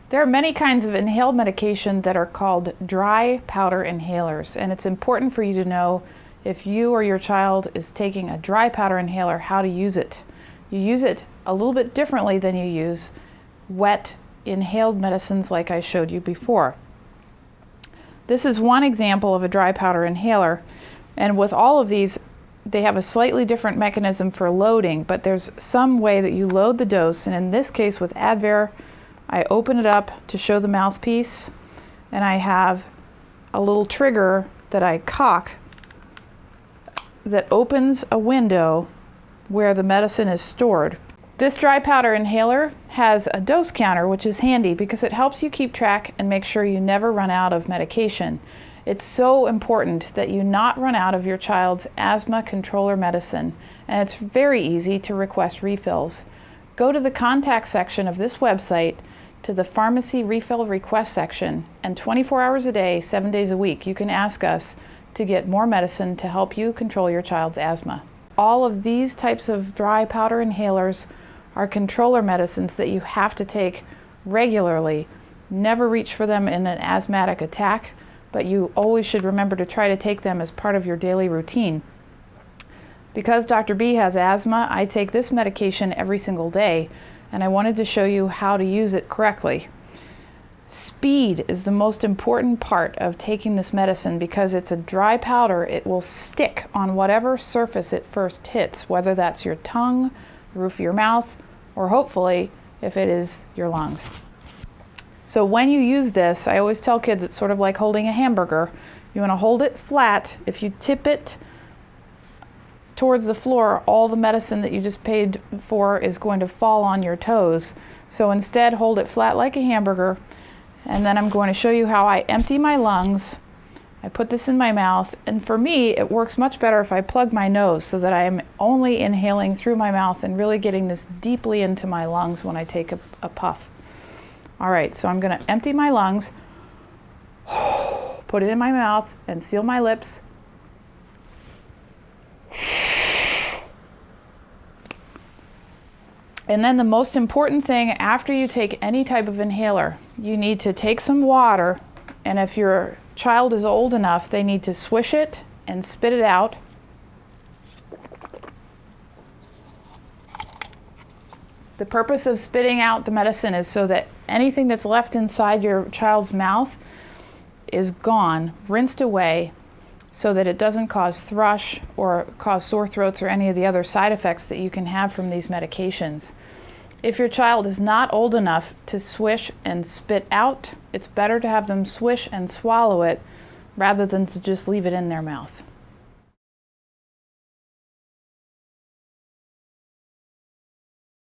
There are many kinds of inhaled medication that are called dry powder inhalers, and it's important for you to know if you or your child is taking a dry powder inhaler, how to use it. You use it a little bit differently than you use wet inhaled medicines like I showed you before. This is one example of a dry powder inhaler, and with all of these, they have a slightly different mechanism for loading, but there's some way that you load the dose, and in this case with Advair, I open it up to show the mouthpiece, and I have a little trigger that I cock that opens a window where the medicine is stored. This dry powder inhaler has a dose counter, which is handy because it helps you keep track and make sure you never run out of medication. It's so important that you not run out of your child's asthma controller medicine, and it's very easy to request refills. Go to the contact section of this website, to the pharmacy refill request section, and 24 hours a day, 7 days a week, you can ask us to get more medicine to help you control your child's asthma. All of these types of dry powder inhalers are controller medicines that you have to take regularly. Never reach for them in an asthmatic attack, but you always should remember to try to take them as part of your daily routine. Because Dr. B has asthma, I take this medication every single day, and I wanted to show you how to use it correctly. Speed is the most important part of taking this medicine because it's a dry powder. It will stick on whatever surface it first hits, whether that's your tongue, the roof of your mouth, or hopefully, if it is your lungs. So when you use this, I always tell kids it's sort of like holding a hamburger. You want to hold it flat. If you tip it towards the floor, all the medicine that you just paid for is going to fall on your toes. So instead, hold it flat like a hamburger, and then I'm going to show you how I empty my lungs. I put this in my mouth, and for me, it works much better if I plug my nose so that I am only inhaling through my mouth and really getting this deeply into my lungs when I take a puff. All right, so I'm going to empty my lungs, put it in my mouth, and seal my lips. And then the most important thing after you take any type of inhaler, you need to take some water, and if your child is old enough, they need to swish it and spit it out. The purpose of spitting out the medicine is so that anything that's left inside your child's mouth is gone, rinsed away, so that it doesn't cause thrush or cause sore throats or any of the other side effects that you can have from these medications. If your child is not old enough to swish and spit out, it's better to have them swish and swallow it rather than to just leave it in their mouth.